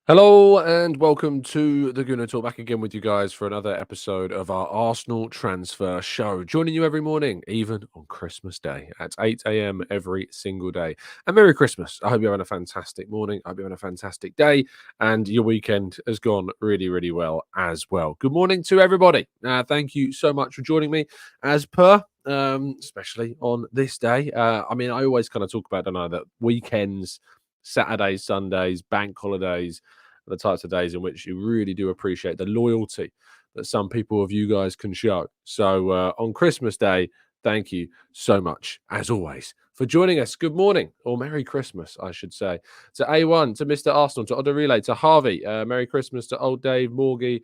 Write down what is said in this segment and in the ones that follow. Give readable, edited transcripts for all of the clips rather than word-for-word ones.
Hello and welcome to the Gooner Talk. Back again with you guys for another episode of our Arsenal transfer show. Joining you every morning, even on Christmas Day at 8 a.m. every single day. And Merry Christmas. I hope you're having a fantastic morning. I hope you're having a fantastic day. And your weekend has gone really, really well as well. Good morning to everybody. Thank you so much for joining me as per. Especially on this day. I always kind of talk about, don't I, that weekends, Saturdays, Sundays, bank holidays, the types of days in which you really do appreciate the loyalty that some people of you guys can show. So on Christmas Day, thank you so much, as always, for joining us. Good morning, or Merry Christmas, I should say, to A1, to Mr. Arsenal, to Oda Relay, to Harvey. Merry Christmas to old Dave, Morgie.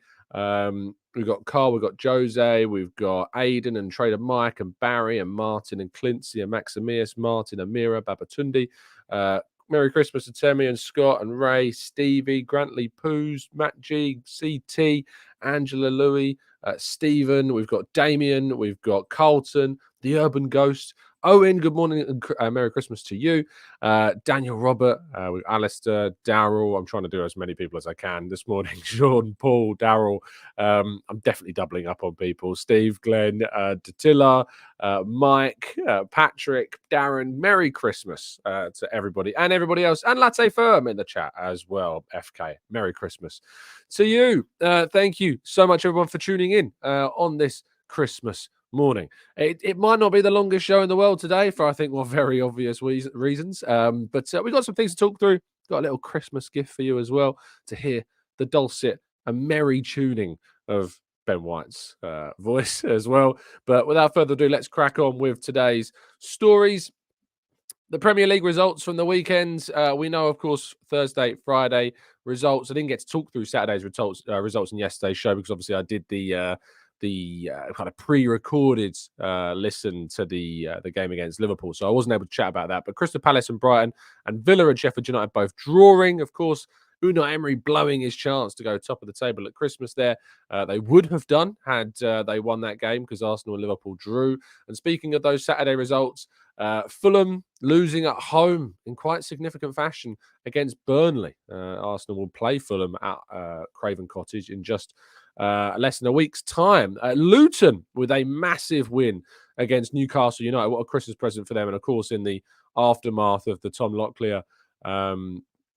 We've got Carl, we've got Jose, we've got Aidan and Trader Mike and Barry and Martin and Clincy and Maximius, Martin, Amira, Babatundi. Merry Christmas to Temi and Scott and Ray, Stevie, Grantley Poos, Matt G, CT, Angela Louie, Stephen. We've got Damien. We've got Carlton, the Urban Ghost. Owen, good morning and Merry Christmas to you. Daniel Robert, with Alistair, Daryl. I'm trying to do as many people as I can this morning. Sean, Paul, Daryl. I'm definitely doubling up on people. Steve, Glenn, Datilla, Mike, Patrick, Darren. Merry Christmas to everybody and everybody else. And Latte Firm in the chat as well. FK, Merry Christmas to you. Thank you so much, everyone, for tuning in on this Christmas morning. It might not be the longest show in the world today for, I think, very obvious reasons. But we've got some things to talk through. Got a little Christmas gift for you as well to hear the dulcet and merry tuning of Ben White's voice as well. But without further ado, let's crack on with today's stories. The Premier League results from the weekends. We know, of course, Thursday, Friday results. I didn't get to talk through Saturday's results in yesterday's show because obviously I did the kind of pre-recorded listen to the game against Liverpool, so I wasn't able to chat about that. But Crystal Palace and Brighton and Villa and Sheffield United both drawing. Of course, Unai Emery blowing his chance to go top of the table at Christmas there. They would have done had they won that game because Arsenal and Liverpool drew. And speaking of those Saturday results, Fulham losing at home in quite significant fashion against Burnley. Arsenal will play Fulham at Craven Cottage in just less than a week's time. Luton with a massive win against Newcastle United. What a Christmas present for them. And of course, in the aftermath of the Tom Locklear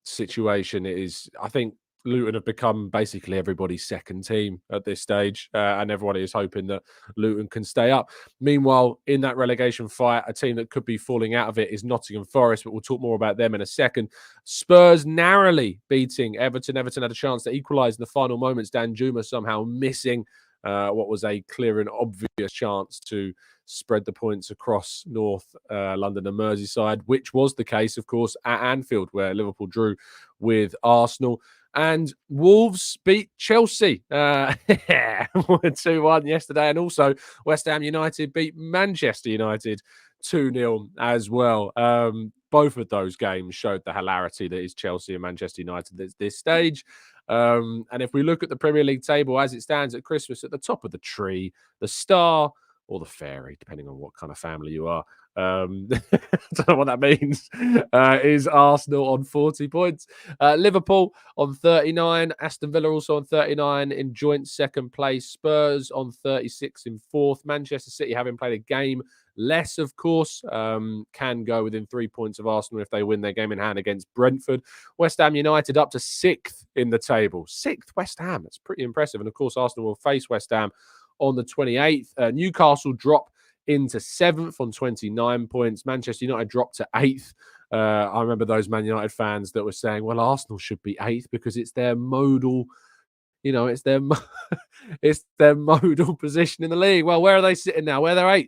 situation, it is, I think, Luton have become basically everybody's second team at this stage, and everybody is hoping that Luton can stay up. Meanwhile, in that relegation fight, a team that could be falling out of it is Nottingham Forest, but we'll talk more about them in a second. Spurs narrowly beating Everton. Everton had a chance to equalise in the final moments. Dan Juma somehow missing what was a clear and obvious chance to spread the points across North London and Merseyside, which was the case, of course, at Anfield, where Liverpool drew with Arsenal. And Wolves beat Chelsea 2-1 yesterday. And also West Ham United beat Manchester United 2-0 as well. Both of those games showed the hilarity that is Chelsea and Manchester United at this stage. And if we look at the Premier League table as it stands at Christmas, at the top of the tree, the star or the fairy, depending on what kind of family you are, I don't know what that means, is Arsenal on 40 points. Liverpool on 39. Aston Villa also on 39 in joint second place. Spurs on 36 in fourth. Manchester City, having played a game less, of course, can go within 3 points of Arsenal if they win their game in hand against Brentford. West Ham United up to 6th in the table. 6th West Ham. That's pretty impressive. And of course, Arsenal will face West Ham on the 28th. Newcastle drop into 7th on 29 points. Manchester United dropped to 8th. I remember those Man United fans that were saying, well, Arsenal should be 8th because it's their modal, it's their it's their modal position in the league. Well, where are they sitting now? Where they're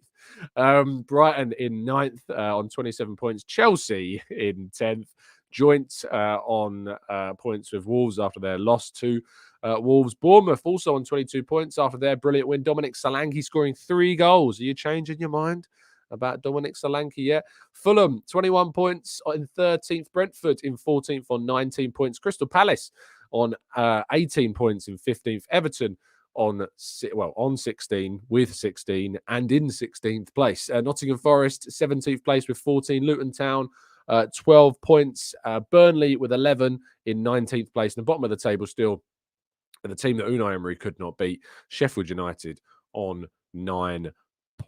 8th. Brighton in 9th on 27 points. Chelsea in 10th. Joint on points with Wolves after their loss to Wolves. Bournemouth also on 22 points after their brilliant win. Dominic Solanke scoring 3 goals. Are you changing your mind about Dominic Solanke yet? Fulham, 21 points in 13th. Brentford in 14th on 19 points. Crystal Palace on 18 points in 15th. Everton on 16 with 16 and in 16th place. Nottingham Forest, 17th place with 14. Luton Town 12 points. Burnley with 11 in 19th place. In the bottom of the table still, the team that Unai Emery could not beat, Sheffield United, on 9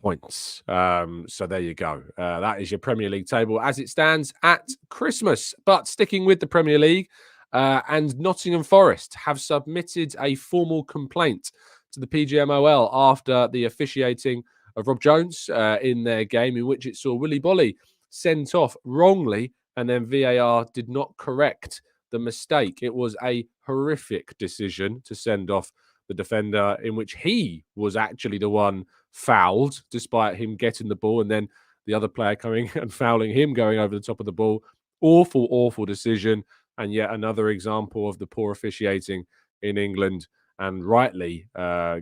points. So there you go. That is your Premier League table as it stands at Christmas. But sticking with the Premier League, and Nottingham Forest have submitted a formal complaint to the PGMOL after the officiating of Rob Jones in their game, in which it saw Willy Bolly sent off wrongly, and then VAR did not correct the mistake. It was a horrific decision to send off the defender, in which he was actually the one fouled, despite him getting the ball, and then the other player coming and fouling him, going over the top of the ball. Awful, awful decision, and yet another example of the poor officiating in England, and rightly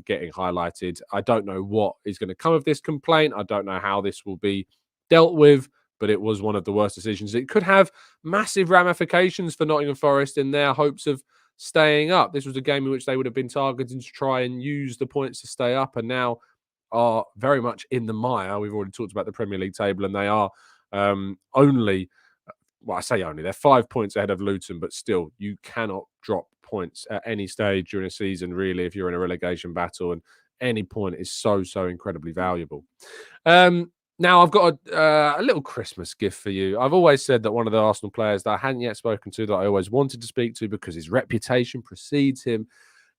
getting highlighted. I don't know what is going to come of this complaint. I don't know how this will be dealt with, but it was one of the worst decisions. It could have massive ramifications for Nottingham Forest in their hopes of staying up. This was a game in which they would have been targeting to try and use the points to stay up, and now are very much in the mire. We've already talked about the Premier League table, and they are only, well, I say only, they're 5 points ahead of Luton, but still, you cannot drop points at any stage during a season, really, if you're in a relegation battle, and any point is so, so incredibly valuable. Now, I've got a little Christmas gift for you. I've always said that one of the Arsenal players that I hadn't yet spoken to, that I always wanted to speak to because his reputation precedes him,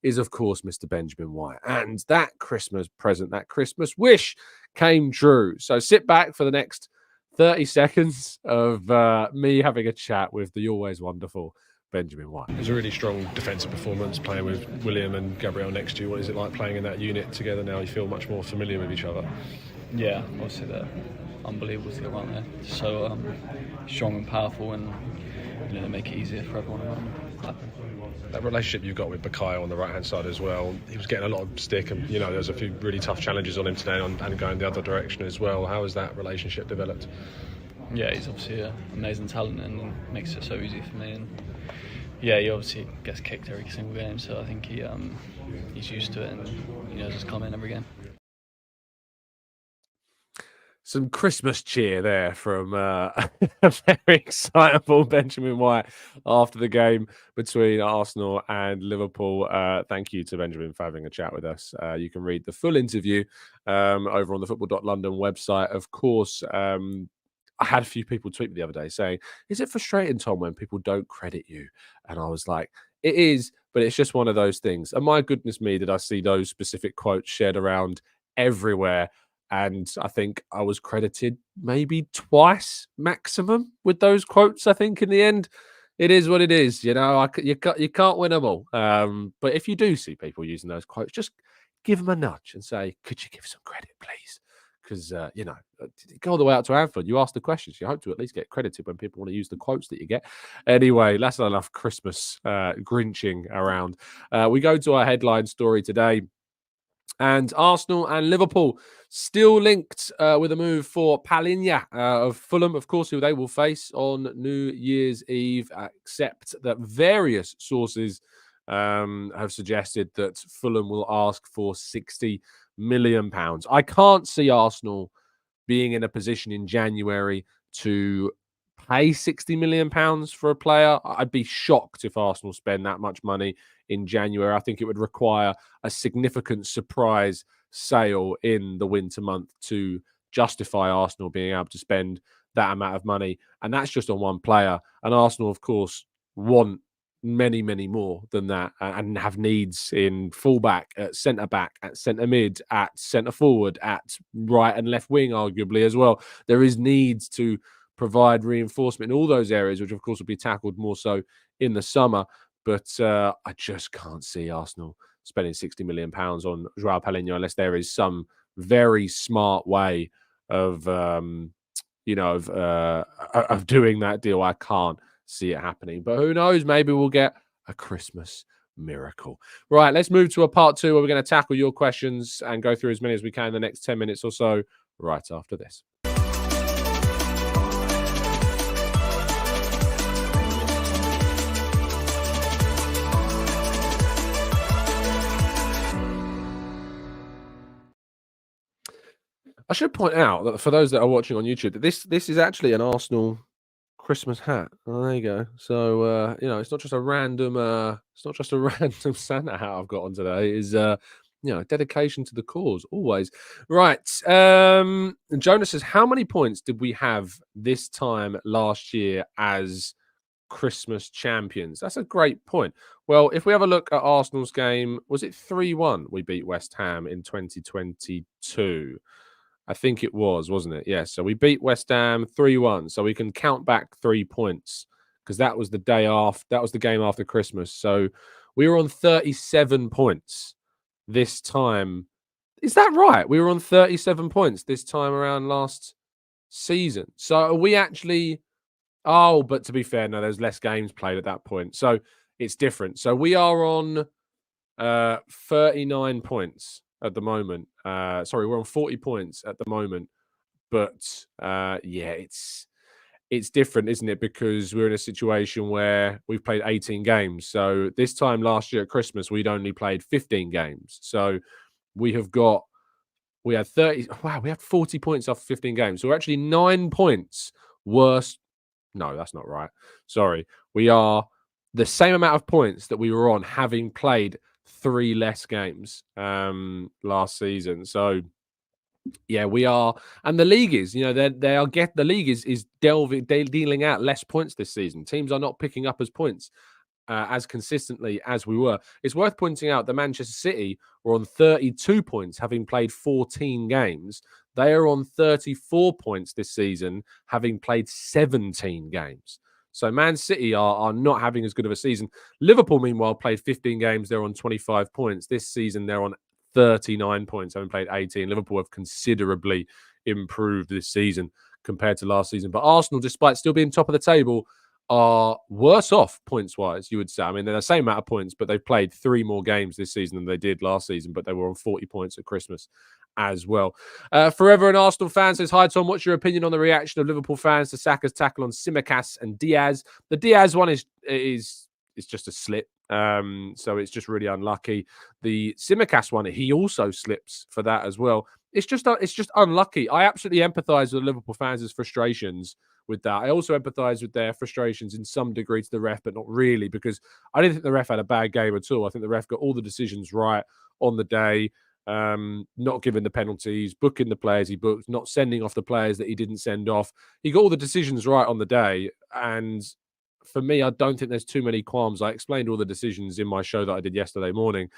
is, of course, Mr. Benjamin White. And that Christmas present, that Christmas wish came true. So sit back for the next 30 seconds of me having a chat with the always wonderful Benjamin White. It was a really strong defensive performance, playing with William and Gabriel next to you. What is it like playing in that unit together now? You feel much more familiar with each other? Yeah, obviously they're unbelievable together, aren't they? So strong and powerful, and they make it easier for everyone around them. That relationship you've got with Bakayo on the right-hand side as well, he was getting a lot of stick, and there's a few really tough challenges on him today and going the other direction as well. How has that relationship developed? Yeah, he's obviously an amazing talent and makes it so easy for me. And yeah, he obviously gets kicked every single game, so I think he's used to it, and he knows he's come in every game. Some Christmas cheer there from a very excitable Benjamin White after the game between Arsenal and Liverpool. Thank you to Benjamin for having a chat with us. You can read the full interview over on the football.london website. Of course, I had a few people tweet me the other day saying, is it frustrating, Tom, when people don't credit you? And I was like, it is, but it's just one of those things. And my goodness me, did I see those specific quotes shared around everywhere. And I think I was credited maybe twice maximum with those quotes. I think in the end, it is what it is. You can't win them all. But if you do see people using those quotes, just give them a nudge and say, could you give some credit, please? Because, go all the way out to Anfield. You ask the questions. You hope to at least get credited when people want to use the quotes that you get. Anyway, that's not enough Christmas grinching around. We go to our headline story today. And Arsenal and Liverpool still linked with a move for Palhinha of Fulham, of course, who they will face on New Year's Eve, except that various sources have suggested that Fulham will ask for £60 million. I can't see Arsenal being in a position in January to pay £60 million for a player. I'd be shocked if Arsenal spend that much money in January. I think it would require a significant surprise sale in the winter month to justify Arsenal being able to spend that amount of money. And that's just on one player. And Arsenal, of course, want many, many more than that and have needs in fullback, at centre-back, at centre-mid, at centre-forward, at right and left wing, arguably, as well. There is needs to provide reinforcement in all those areas, which, of course, will be tackled more so in the summer. But I just can't see Arsenal spending £60 million on Joao Palhinha unless there is some very smart way of doing that deal. I can't see it happening. But who knows? Maybe we'll get a Christmas miracle. Right, let's move to a part 2 where we're going to tackle your questions and go through as many as we can in the next 10 minutes or so, right after this. I should point out that for those that are watching on YouTube, that this is actually an Arsenal Christmas hat. Oh, there you go. So it's not just a random random Santa hat I've got on today. Is dedication to the cause always. Right. Jonas says, how many points did we have this time last year as Christmas champions? That's a great point. Well, if we have a look at Arsenal's game, was it 3-1 we beat West Ham in 2022? I think it was, wasn't it? Yeah. So we beat West Ham 3-1. So we can count back 3 points because that was the day after. That was the game after Christmas. So we were on 37 points this time. Is that right? We were on 37 points this time around last season. So are we actually? Oh, but to be fair, no, there's less games played at that point. So it's different. So we are on 39 points at the moment. Sorry, we're on 40 points at the moment. But it's different, isn't it? Because we're in a situation where we've played 18 games. So this time last year at Christmas, we'd only played 15 games. So we had 30. Wow, we had 40 points off 15 games. So we're actually 9 points worse. No, that's not right. Sorry. We are the same amount of points that we were on having played 3 less games last season. So yeah, we are, and the league is, the league is dealing out less points this season. Teams are not picking up as points as consistently as we were. It's worth pointing out that Manchester City were on 32 points, having played 14 games. They are on 34 points this season, having played 17 games. So Man City are not having as good of a season. Liverpool, meanwhile, played 15 games. They're on 25 points. This season, they're on 39 points, having played 18. Liverpool have considerably improved this season compared to last season. But Arsenal, despite still being top of the table, are worse off points-wise, you would say. I mean, they're the same amount of points, but they've played 3 more games this season than they did last season, but they were on 40 points at Christmas as well. Forever an Arsenal fan says, hi, Tom, what's your opinion on the reaction of Liverpool fans to Saka's tackle on Tsimikas and Diaz? The Diaz one is just a slip. So it's just really unlucky. The Tsimikas one, he also slips for that as well. It's just unlucky. I absolutely empathise with Liverpool fans' frustrations with that. I also empathise with their frustrations in some degree to the ref, but not really, because I didn't think the ref had a bad game at all. I think the ref got all the decisions right on the day, not giving the penalties, booking the players he booked, not sending off the players that he didn't send off. He got all the decisions right on the day, and for me, I don't think there's too many qualms. I explained all the decisions in my show that I did yesterday morning.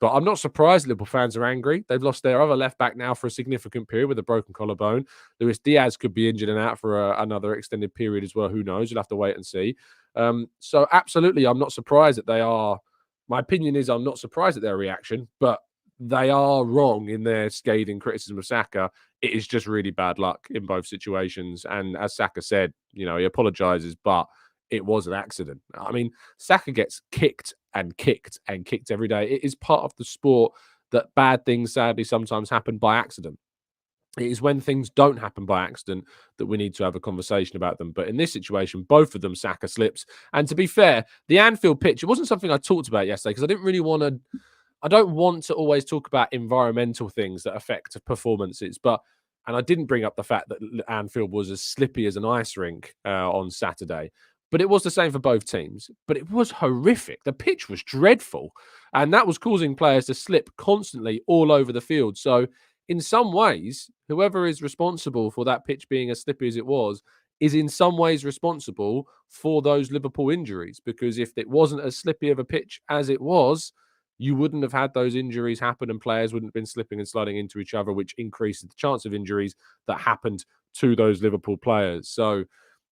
But I'm not surprised Liverpool fans are angry. They've lost their other left back now for a significant period with a broken collarbone. Luis Diaz could be injured and out for another extended period as well. Who knows? You'll have to wait and see. So absolutely, I'm not surprised that they are. My opinion is I'm not surprised at their reaction, but they are wrong in their scathing criticism of Saka. It is just really bad luck in both situations. And as Saka said, he apologises, but it was an accident. I mean, Saka gets kicked and kicked and kicked every day. It is part of the sport that bad things sadly sometimes happen by accident. It is when things don't happen by accident that we need to have a conversation about them. But in this situation, both of them, Saka slips. And to be fair, the Anfield pitch, it wasn't something I talked about yesterday because I didn't really want to. I don't want to always talk about environmental things that affect performances, and I didn't bring up the fact that Anfield was as slippy as an ice rink on Saturday. But it was the same for both teams. But it was horrific. The pitch was dreadful. And that was causing players to slip constantly all over the field. So in some ways, whoever is responsible for that pitch being as slippy as it was is in some ways responsible for those Liverpool injuries. Because if it wasn't as slippy of a pitch as it was, you wouldn't have had those injuries happen and players wouldn't have been slipping and sliding into each other, which increases the chance of injuries that happened to those Liverpool players. So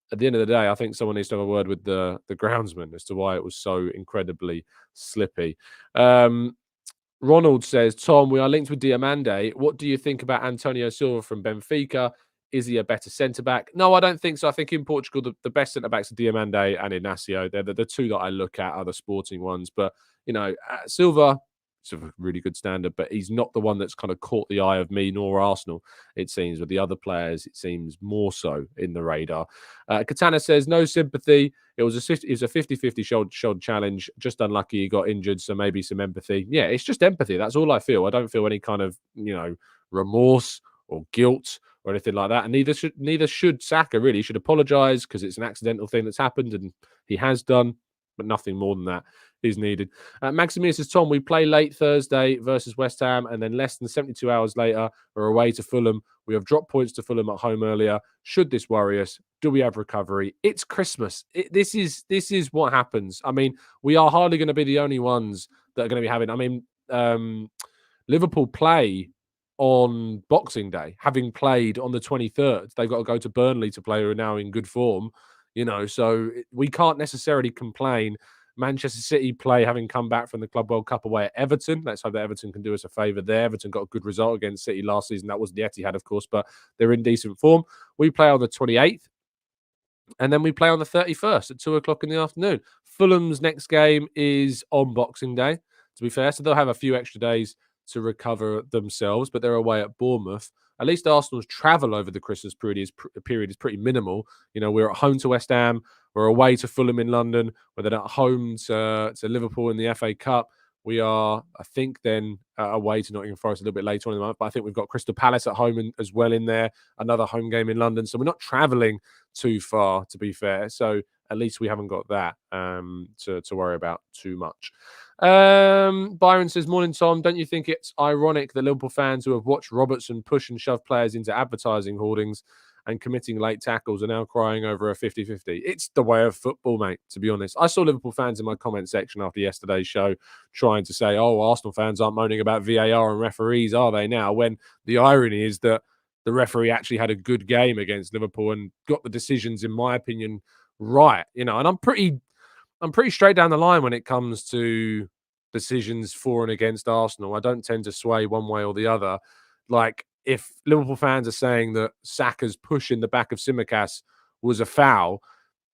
at the end of the day, I think someone needs to have a word with the groundsman as to why it was so incredibly slippy. Ronald says, Tom, we are linked with Diamande. What do you think about Antonio Silva from Benfica? Is he a better centre-back? No, I don't think so. I think in Portugal, the best centre-backs are Diamande and Inacio. They're the two that I look at are the sporting ones. But, Silva, it's a really good standard, but he's not the one that's kind of caught the eye of me nor Arsenal, it seems. With the other players, it seems more so in the radar. Katana says, no sympathy. It was a 50-50 shoulder challenge. Just unlucky he got injured, so maybe some empathy. Yeah, it's just empathy. That's all I feel. I don't feel any kind of, remorse or guilt or anything like that. And neither should Saka really. He should apologise because it's an accidental thing that's happened, and he has done, but nothing more than that is needed. Maximius says, Tom, we play late Thursday versus West Ham, and then less than 72 hours later, we're away to Fulham. We have dropped points to Fulham at home earlier. Should this worry us? Do we have recovery? It's Christmas. This is what happens. I mean, we are hardly going to be the only ones that are going to be having. I mean, Liverpool play on Boxing Day, having played on the 23rd. They've got to go to Burnley to play, who are now in good form. So we can't necessarily complain. Manchester City play having come back from the Club World Cup away at Everton. Let's hope that Everton can do us a favour there. Everton got a good result against City last season. That was the Etihad, of course, but they're in decent form. We play on the 28th, and then we play on the 31st at 2 o'clock in the afternoon. Fulham's next game is on Boxing Day, to be fair, so they'll have a few extra days to recover themselves, but they're away at Bournemouth. At least Arsenal's travel over the Christmas period is pretty minimal. We're at home to West Ham. We're away to Fulham in London. We're then at home to Liverpool in the FA Cup. We are, I think, then away to Nottingham Forest a little bit later on in the month. But I think we've got Crystal Palace at home as well in there. Another home game in London. So we're not travelling too far, to be fair. So at least we haven't got that to worry about too much. Byron says, morning, Tom. Don't you think it's ironic that Liverpool fans who have watched Robertson push and shove players into advertising hoardings and committing late tackles are now crying over a 50-50? It's the way of football, mate, to be honest. I saw Liverpool fans in my comment section after yesterday's show trying to say, oh, Arsenal fans aren't moaning about VAR and referees, are they now? When the irony is that the referee actually had a good game against Liverpool and got the decisions, in my opinion, right. And I'm pretty straight down the line when it comes to decisions for and against Arsenal. I don't tend to sway one way or the other. Like, if Liverpool fans are saying that Saka's push in the back of Tsimikas was a foul,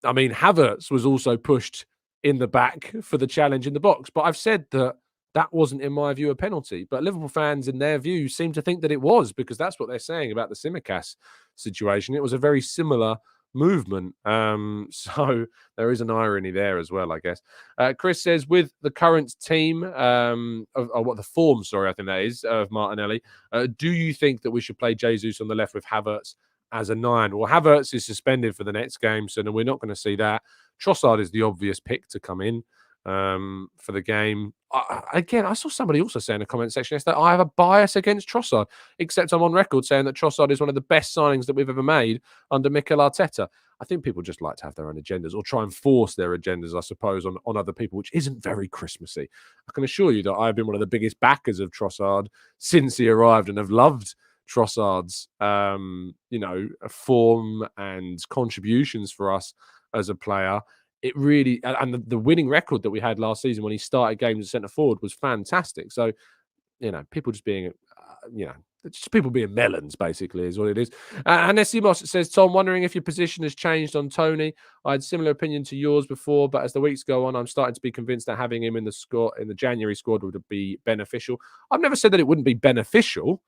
I mean, Havertz was also pushed in the back for the challenge in the box. But I've said that wasn't, in my view, a penalty. But Liverpool fans, in their view, seem to think that it was, because that's what they're saying about the Tsimikas situation. It was a very similar movement. So there is an irony there as well, I guess. Chris says, with the current team, the form, sorry, I think that is, of Martinelli, do you think that we should play Jesus on the left with Havertz as a 9? Well, Havertz is suspended for the next game, so no, we're not going to see that. Trossard is the obvious pick to come in for the game. Again, I saw somebody also say in the comment section yesterday, I have a bias against Trossard, except I'm on record saying that Trossard is one of the best signings that we've ever made under Mikel Arteta. I think people just like to have their own agendas, or try and force their agendas, I suppose, on other people, which isn't very Christmassy. I can assure you that I've been one of the biggest backers of Trossard since he arrived, and have loved Trossard's form and contributions for us as a player. It really, and the winning record that we had last season when he started games at centre forward was fantastic. So, people just being, just people being melons, basically, is what it is. And Essimos says, Tom, wondering if your position has changed on Tony. I had similar opinion to yours before, but as the weeks go on, I'm starting to be convinced that having him in the January squad would be beneficial. I've never said that it wouldn't be beneficial.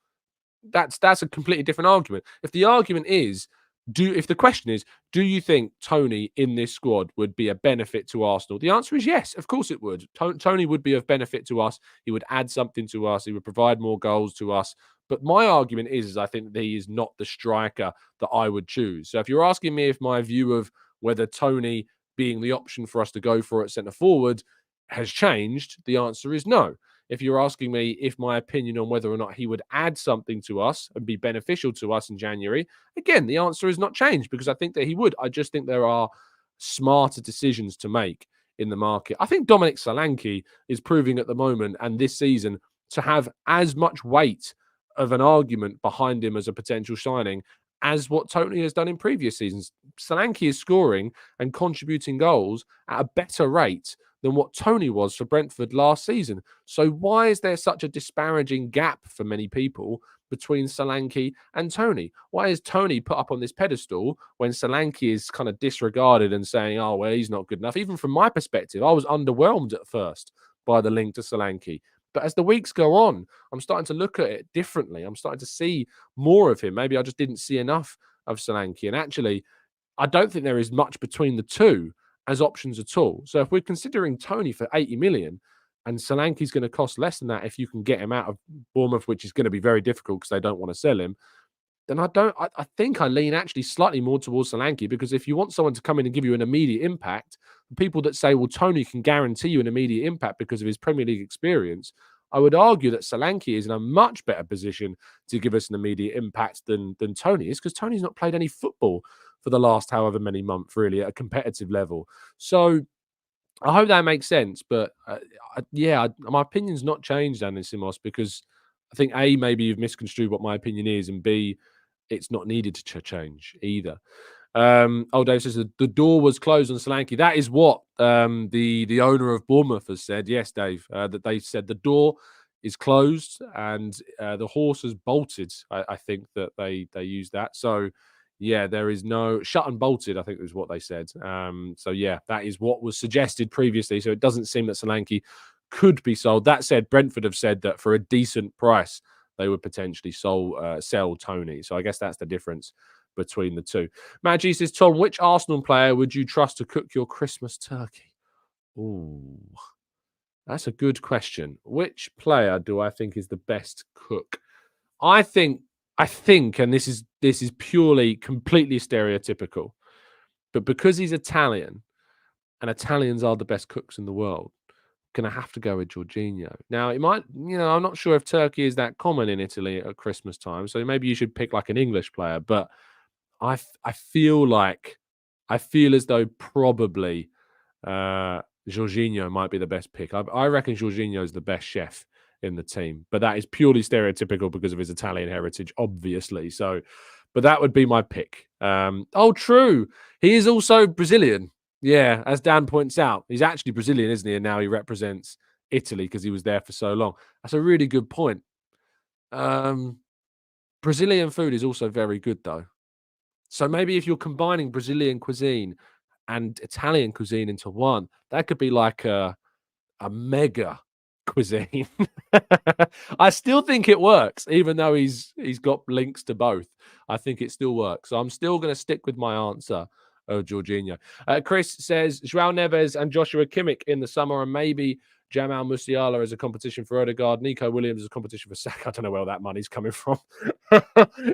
That's a completely different argument. If the argument is, if the question is, do you think Tony in this squad would be a benefit to Arsenal? The answer is yes, of course it would. Tony would be of benefit to us. He would add something to us. He would provide more goals to us. But my argument is I think that he is not the striker that I would choose. So if you're asking me if my view of whether Tony being the option for us to go for at centre forward has changed, the answer is no. If you're asking me if my opinion on whether or not he would add something to us and be beneficial to us in January, again, the answer is not changed, because I think that he would. I just think there are smarter decisions to make in the market. I think Dominic Solanke is proving at the moment and this season to have as much weight of an argument behind him as a potential signing as what Tony has done in previous seasons. Solanke is scoring and contributing goals at a better rate than what Tony was for Brentford last season. So why is there such a disparaging gap for many people between Solanke and Tony? Why is Tony put up on this pedestal when Solanke is kind of disregarded and saying, oh, well, he's not good enough? Even from my perspective, I was underwhelmed at first by the link to Solanke. But as the weeks go on, I'm starting to look at it differently. I'm starting to see more of him. Maybe I just didn't see enough of Solanke. And actually, I don't think there is much between the two as options at all. So if we're considering Tony for 80 million and Solanke's going to cost less than that if you can get him out of Bournemouth, which is going to be very difficult because they don't want to sell him, then I think I lean actually slightly more towards Solanke, because if you want someone to come in and give you an immediate impact, people that say, well, Tony can guarantee you an immediate impact because of his Premier League experience, I would argue that Solanke is in a much better position to give us an immediate impact than Tony is, because Tony's not played any football for the last however many months, really, at a competitive level. So I hope that makes sense. But my opinion's not changed, Simos, because I think A, maybe you've misconstrued what my opinion is, and B, it's not needed to change either. Dave says the door was closed on Solanke. That is what the owner of Bournemouth has said. Yes, Dave, that they said the door is closed and the horse has bolted. I think that they used that. So yeah, there is no shut and bolted, I think is what they said. So yeah, that is what was suggested previously. So it doesn't seem that Solanke could be sold. That said, Brentford have said that for a decent price, they would potentially sell Tony. So I guess that's the difference between the two. Matt G says, Tom, which Arsenal player would you trust to cook your Christmas turkey? Ooh, that's a good question. Which player do I think is the best cook? I think, and this is purely completely stereotypical, but because he's Italian and Italians are the best cooks in the world, going to have to go with Jorginho. Now, it might, I'm not sure if turkey is that common in Italy at Christmas time, so maybe you should pick like an English player, but I feel as though probably Jorginho might be the best pick. I reckon Jorginho is the best chef in the team, but that is purely stereotypical because of his Italian heritage, obviously. So, but that would be my pick. True. He is also Brazilian. Yeah, as Dan points out, he's actually Brazilian, isn't he? And now he represents Italy because he was there for so long. That's a really good point. Brazilian food is also very good, though. So maybe if you're combining Brazilian cuisine and Italian cuisine into one, that could be like a mega cuisine. I still think it works, even though he's got links to both. I think it still works. So I'm still going to stick with my answer of Jorginho. Chris says Joao Neves and Joshua Kimmich in the summer, and maybe Jamal Musiala as a competition for Odegaard, Nico Williams as a competition for Saka. I don't know where that money's coming from.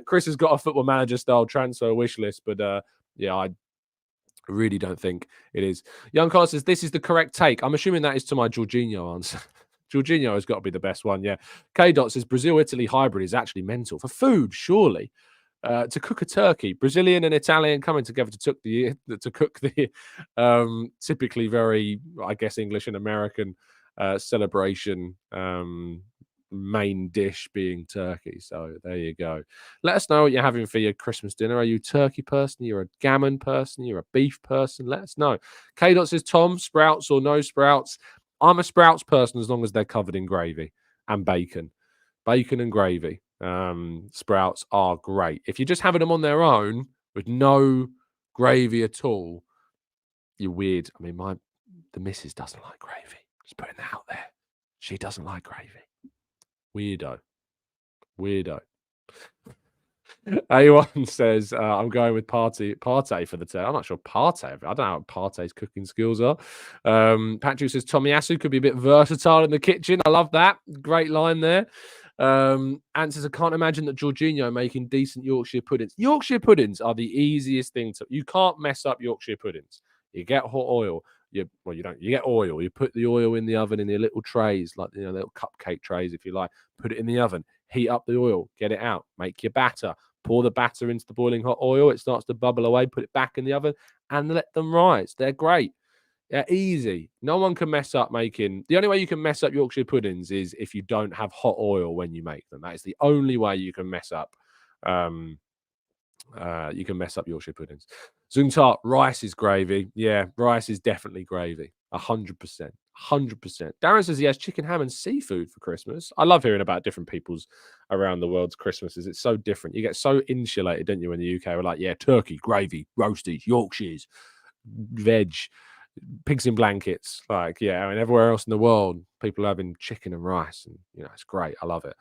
Chris has got a Football Manager style transfer wish list, but I really don't think it is. Young Carl says this is the correct take. I'm assuming that is to my Jorginho answer. Jorginho has got to be the best one, yeah. K-Dot says Brazil-Italy hybrid is actually mental. For food, surely. To cook a turkey, Brazilian and Italian coming together to cook the typically very, I guess, English and American celebration main dish being turkey. So there you go. Let us know what you're having for your Christmas dinner. Are you a turkey person? You're a gammon person? You're a beef person? Let us know. K-Dot says, Tom, sprouts or no sprouts? I'm a sprouts person as long as they're covered in gravy and bacon. Bacon and gravy. Sprouts are great. If you're just having them on their own with no gravy at all, you're weird. I mean, the missus doesn't like gravy. Just putting that out there. She doesn't like gravy. Weirdo. A1 says, I'm going with Partey for the turn. I'm not sure Partey. I don't know what Partey's cooking skills are. Patrick says, Tomiyasu could be a bit versatile in the kitchen. I love that. Great line there. Ant says, I can't imagine that Jorginho making decent Yorkshire puddings. Yorkshire puddings are the easiest thing to... You can't mess up Yorkshire puddings. You get hot oil. You get oil. You put the oil in the oven in the little trays, like little cupcake trays, if you like. Put it in the oven. Heat up the oil. Get it out. Make your batter. Pour the batter into the boiling hot oil. It starts to bubble away. Put it back in the oven and let them rise. They're great. They're easy. No one can mess up making... The only way you can mess up Yorkshire puddings is if you don't have hot oil when you make them. That is the only way you can mess up Yorkshire puddings. Zungtart, rice is gravy. Yeah, rice is definitely gravy. 100%. 100%. Darren says he has chicken, ham, and seafood for Christmas. I love hearing about different people's around the world's Christmases. It's so different. You get so insulated, don't you, in the UK? We're like, yeah, turkey, gravy, roasties, Yorkshires, veg, pigs in blankets. Like, yeah, I mean, everywhere else in the world, people are having chicken and rice. And, it's great. I love it.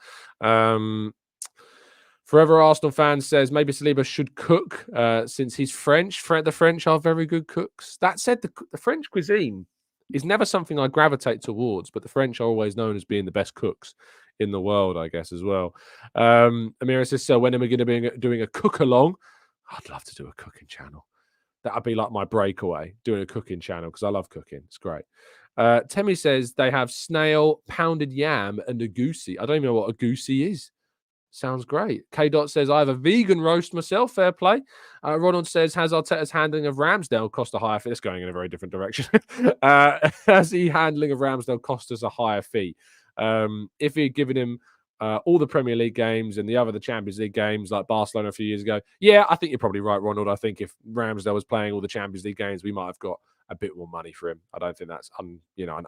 Forever Arsenal fan says maybe Saliba should cook since he's French. The French are very good cooks. That said, the French cuisine is never something I gravitate towards, but the French are always known as being the best cooks in the world, I guess, as well. Amira says, so when am we going to be doing a cook along? I'd love to do a cooking channel. That'd be like my breakaway, doing a cooking channel, because I love cooking. It's great. Temi says they have snail, pounded yam, and a goosey. I don't even know what a goosey is. Sounds great. K. Dot says, I have a vegan roast myself. Fair play. Ronald says, has Arteta's handling of Ramsdale cost a higher fee? It's going in a very different direction. Has the handling of Ramsdale cost us a higher fee? If he had given him all the Premier League games and the Champions League games like Barcelona a few years ago, yeah, I think you're probably right, Ronald. I think if Ramsdale was playing all the Champions League games, we might have got a bit more money for him. I don't think that's an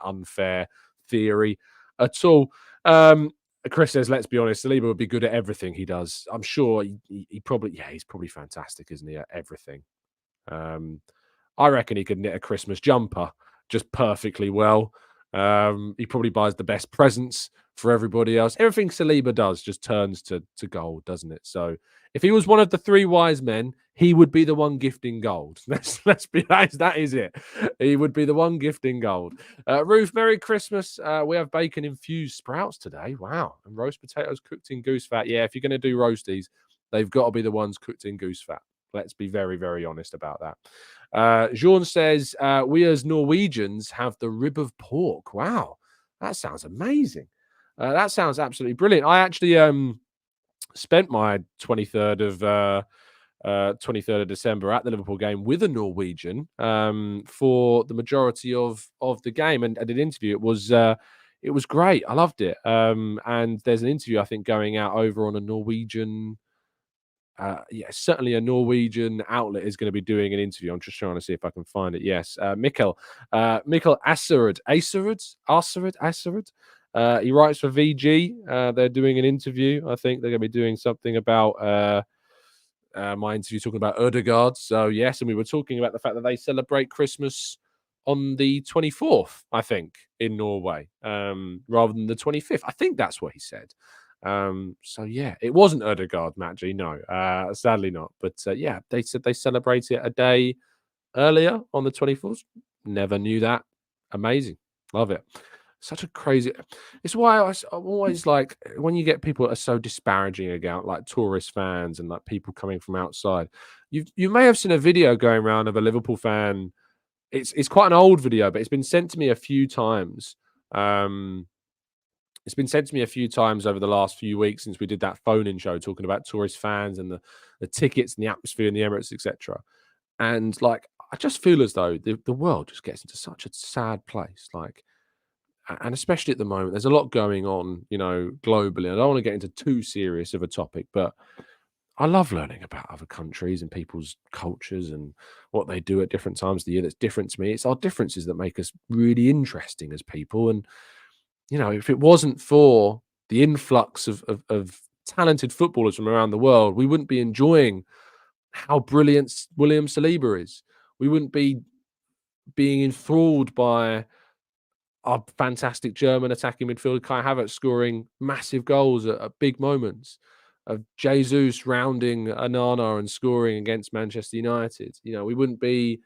unfair theory at all. Chris says, let's be honest, Saliba would be good at everything he does. I'm sure he's probably fantastic, isn't he, at everything? I reckon he could knit a Christmas jumper just perfectly well. He probably buys the best presents for everybody else. Everything Saliba does just turns to gold, doesn't it? So if he was one of the three wise men, he would be the one gifting gold. Let's be honest, that is it. He would be the one gifting gold. Ruth, Merry Christmas. We have bacon infused sprouts today. Wow. And roast potatoes cooked in goose fat. Yeah, if you're going to do roasties, they've got to be the ones cooked in goose fat. Let's be very, very honest about that. Jean says, we as Norwegians have the rib of pork. Wow. That sounds amazing. That sounds absolutely brilliant. I actually spent my 23rd of December at the Liverpool game with a Norwegian for the majority of the game, and I did an interview. It was great. I loved it. And there's an interview I think going out over on a Norwegian. Certainly a Norwegian outlet is going to be doing an interview. I'm just trying to see if I can find it. Yes, Mikkel Asserud. He writes for VG. They're doing an interview. I think they're going to be doing something about my interview talking about Ødegaard. So yes, and we were talking about the fact that they celebrate Christmas on the 24th, I think, in Norway, rather than the 25th. I think that's what he said. So yeah, it wasn't Ødegaard, Matt G. No, sadly not. But yeah, they said they celebrate it a day earlier on the 24th. Never knew that. Amazing. Love it. Such a crazy. It's why I'm always like when you get people that are so disparaging about like tourist fans and like people coming from outside. You may have seen a video going around of a Liverpool fan. It's quite an old video, but it's been sent to me a few times. It's been sent to me a few times over the last few weeks since we did that phone-in show talking about tourist fans and the tickets and the atmosphere in the Emirates, etc. And like, I just feel as though the world just gets into such a sad place. Like, and especially at the moment, there's a lot going on, globally. I don't want to get into too serious of a topic, but I love learning about other countries and people's cultures and what they do at different times of the year that's different to me. It's our differences that make us really interesting as people. And if it wasn't for the influx of talented footballers from around the world, we wouldn't be enjoying how brilliant William Saliba is. We wouldn't be being enthralled by our fantastic German attacking midfielder Kai Havertz scoring massive goals at big moments, of Jesus rounding Anana and scoring against Manchester United. We wouldn't be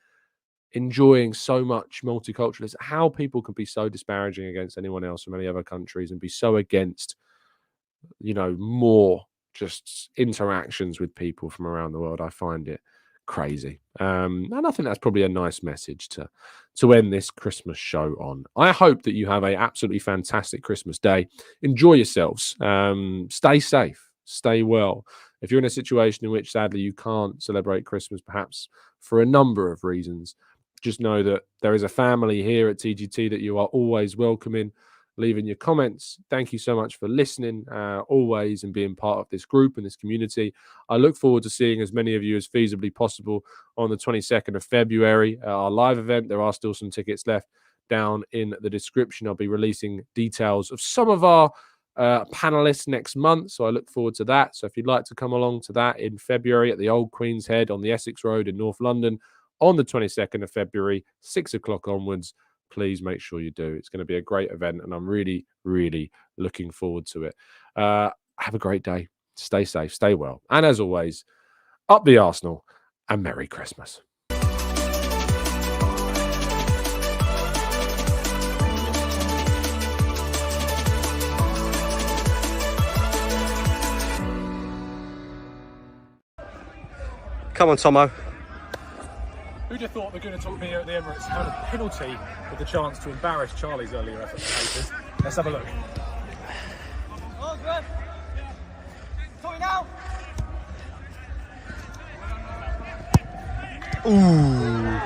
enjoying so much multiculturalism. How people can be so disparaging against anyone else from any other countries and be so against, more just interactions with people from around the world. I find it crazy. And I think that's probably a nice message to end this Christmas show on. I hope that you have a absolutely fantastic Christmas day. Enjoy yourselves. Stay safe. Stay well. If you're in a situation in which sadly you can't celebrate Christmas, perhaps for a number of reasons, just know that there is a family here at TGT that you are always welcoming. Leaving your comments. Thank you so much for listening always and being part of this group and this community. I look forward to seeing as many of you as feasibly possible on the 22nd of February, our live event. There are still some tickets left down in the description. I'll be releasing details of some of our panelists next month, so I look forward to that. So if you'd like to come along to that in February at the Old Queen's Head on the Essex Road in North London on the 22nd of February, 6 o'clock onwards, please make sure you do. It's going to be a great event, and I'm really, really looking forward to it. Have a great day. Stay safe, stay well. And as always, up the Arsenal and Merry Christmas. Come on, Tomo. Who'd have thought the Gooner Talk video at the Emirates had a penalty with the chance to embarrass Charlie's earlier effort at papers? Let's have a look. Oh, good. Coming out. Ooh.